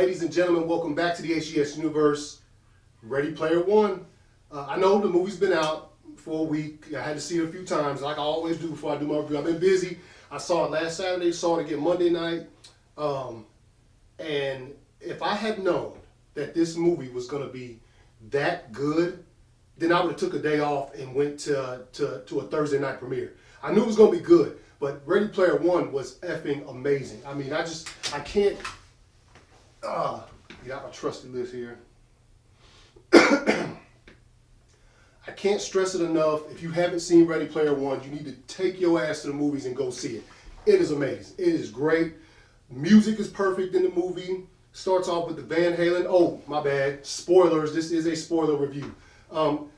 Ladies and gentlemen, welcome back to the ACS Universe. Ready Player One. I know the movie's been out for a week. I had to see it a few times, like I always do before I do my review. I've been busy. I saw it last Saturday, saw it again Monday night. And if I had known that this movie was going to be that good, then I would have took a day off and went to a Thursday night premiere. I knew it was going to be good, but Ready Player One was effing amazing. I mean, I can't, get out my trusty list here. I can't stress it enough. If you haven't seen Ready Player One, you need to take your ass to the movies and go see it. It is amazing. It is great. Music is perfect in the movie. Starts off with the Van Halen. Oh, my bad. Spoilers. This is a spoiler review.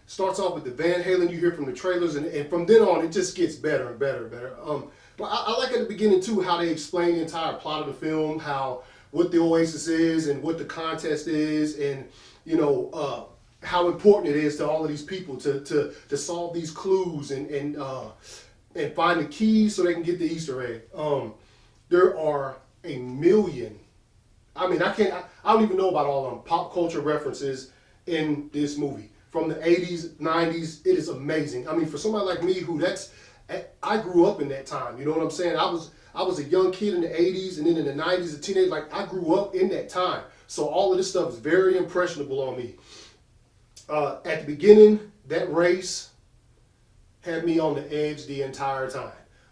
Starts off with the Van Halen you hear from the trailers, and from then on, it just gets better and better and better. But I like at the beginning, too, how they explain the entire plot of the film, what the Oasis is and what the contest is, and, you know, how important it is to all of these people to solve these clues and find the keys so they can get the Easter egg. There are a million. I mean, I don't even know about all of them pop culture references in this movie. From the 80s, 90s, it is amazing. I mean, for somebody like me I grew up in that time, you know what I'm saying? I was a young kid in the 80s, and then in the 90s, a teenager. Like, I grew up in that time. So all of this stuff is very impressionable on me. At the beginning, that race had me on the edge the entire time.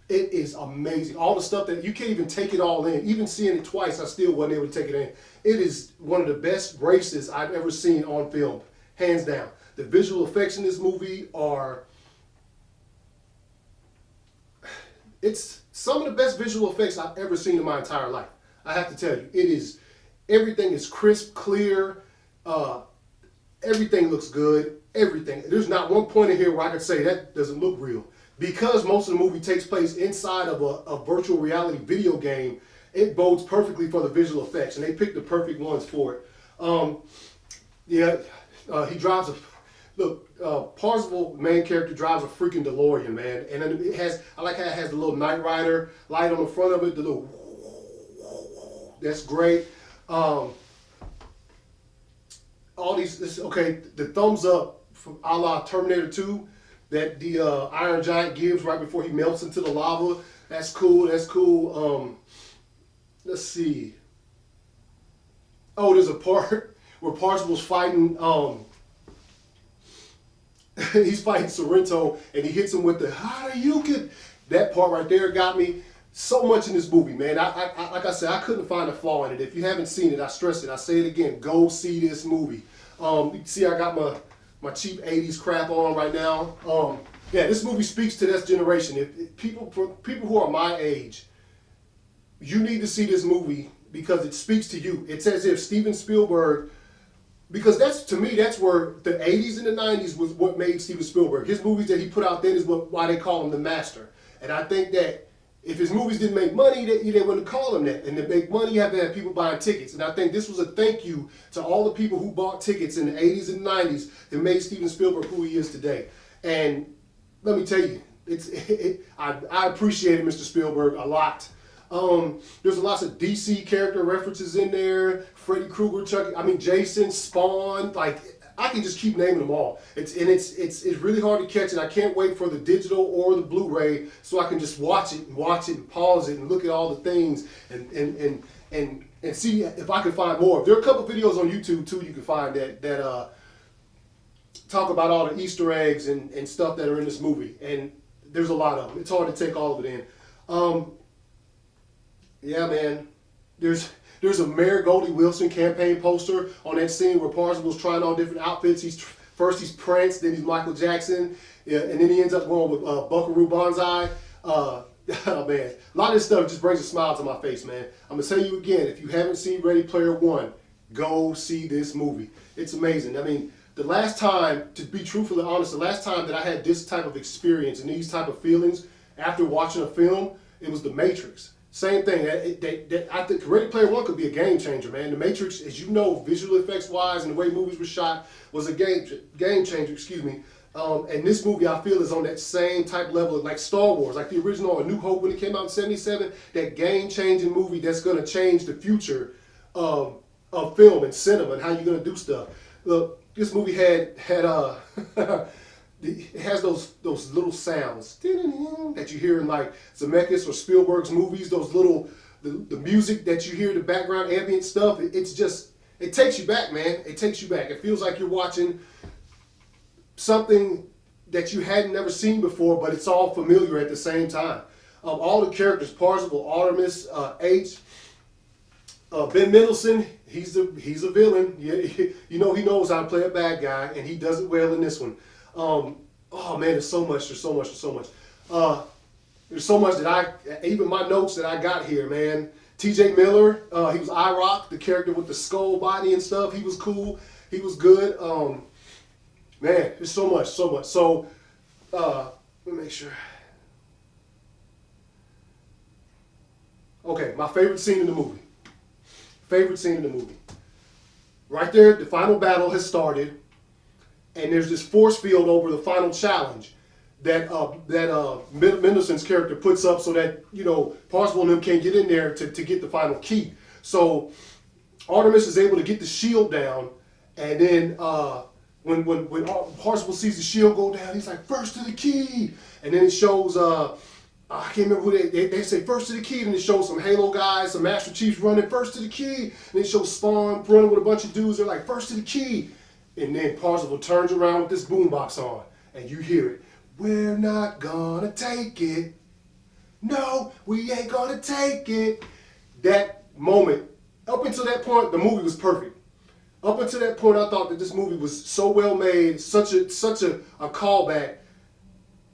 It is amazing. All the stuff that you can't even take it all in. Even seeing it twice, I still wasn't able to take it in. It is one of the best races I've ever seen on film, hands down. The visual effects in this movie it's some of the best visual effects I've ever seen in my entire life. I have to tell you, everything is crisp, clear, everything looks good, everything. There's not one point in here where I could say that doesn't look real. Because most of the movie takes place inside of a virtual reality video game, it bodes perfectly for the visual effects, and they picked the perfect ones for it. He drives Parzival, main character, drives a freaking DeLorean, man. And then I like how it has the little Knight Rider light on the front of it, the little, that's great. All these, the thumbs up from a la Terminator 2 that the Iron Giant gives right before he melts into the lava. That's cool, that's cool. Let's see. Oh, there's a part where Parzival's fighting, he's fighting Sorrento, and he hits him with the Hadouken. That part right there got me. So much in this movie, man. Like I said, I couldn't find a flaw in it. If you haven't seen it, I stress it. I say it again. Go see this movie. You can see I got my cheap 80s crap on right now. Yeah, this movie speaks to this generation. If people who are my age, you need to see this movie because it speaks to you. It's as if Steven Spielberg, because to me, that's where the 80s and the 90s was what made Steven Spielberg. His movies that he put out then is why they call him the master. And I think that if his movies didn't make money, they wouldn't call him that. And to make money, you have to have people buying tickets. And I think this was a thank you to all the people who bought tickets in the 80s and 90s that made Steven Spielberg who he is today. And let me tell you, I appreciated Mr. Spielberg a lot. There's lots of DC character references in there. Freddy Krueger, Jason, Spawn. Like, I can just keep naming them all. It's really hard to catch, and I can't wait for the digital or the Blu-ray so I can just watch it and pause it and look at all the things and see if I can find more. There are a couple videos on YouTube too you can find that talk about all the Easter eggs and stuff that are in this movie, and there's a lot of them. It's hard to take all of it in. Yeah, man. There's a Mayor Goldie Wilson campaign poster on that scene where Parzival's trying on different outfits. First he's Prince, then he's Michael Jackson, and then he ends up going with Buckaroo Banzai. Oh man, a lot of this stuff just brings a smile to my face, man. I'm gonna tell you again, if you haven't seen Ready Player One, go see this movie. It's amazing. I mean, the last time, to be truthfully honest, the last time that I had this type of experience and these type of feelings after watching a film, it was The Matrix. Same thing. I think Ready Player One could be a game changer, man. The Matrix, as you know, visual effects wise and the way movies were shot, was a game changer. Excuse me. And this movie, I feel, is on that same type level, like Star Wars, like the original A New Hope when it came out in '77. That game-changing movie that's going to change the future of of film and cinema and how you're gonna do stuff. Look, this movie had it has those little sounds that you hear in like Zemeckis or Spielberg's movies. Those little the music that you hear, the background ambient stuff. It's just, it takes you back, man. It takes you back. It feels like you're watching something that you hadn't never seen before, but it's all familiar at the same time. All the characters, Parzival, Artemis, H, Ben Mendelsohn, he's a villain. Yeah, you know he knows how to play a bad guy, and he does it well in this one. Oh man, there's so much. There's so much that even my notes that I got here, man. T.J. Miller, he was I-Rock, the character with the skull body and stuff. He was cool. He was good. Man, there's so much. So, let me make sure. Okay, my favorite scene in the movie. Right there, the final battle has started, and there's this force field over the final challenge that Mendelssohn's character puts up so that, you know, Parzival and them can't get in there to get the final key. So Artemis is able to get the shield down, and then when Parzival sees the shield go down, he's like, first to the key. And then it shows, I can't remember who they say first to the key, and it shows some Halo guys, some Master Chiefs running first to the key. And it shows Spawn running with a bunch of dudes, they're like, first to the key. And then Parzival turns around with this boombox on, and you hear it. We're not gonna take it. No, we ain't gonna take it. That moment, up until that point, the movie was perfect. Up until that point, I thought that this movie was so well made, such a callback.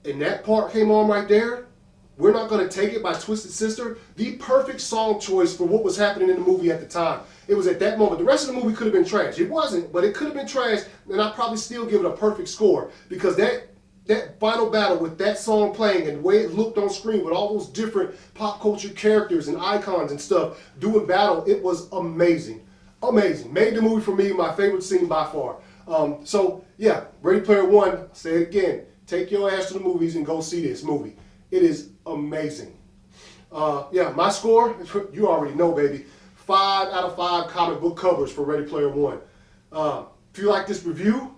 And that part came on right there. We're Not Gonna Take It by Twisted Sister. The perfect song choice for what was happening in the movie at the time. It was at that moment. The rest of the movie could have been trash. It wasn't, but it could have been trash, and I'd probably still give it a perfect score, because that final battle with that song playing and the way it looked on screen with all those different pop culture characters and icons and stuff doing battle, it was amazing. Amazing. Made the movie for me my favorite scene by far. So yeah, Ready Player One, I'll say it again, take your ass to the movies and go see this movie. It is amazing. Yeah, my score, you already know, baby. 5 out of 5 comic book covers for Ready Player One. If you like this review,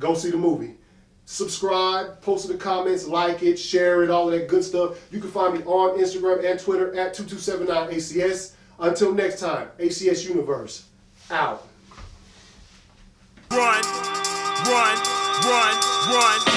go see the movie. Subscribe, post in the comments, like it, share it, all of that good stuff. You can find me on Instagram and Twitter at 2279ACS. Until next time, ACS Universe, out. Run, run, run, run.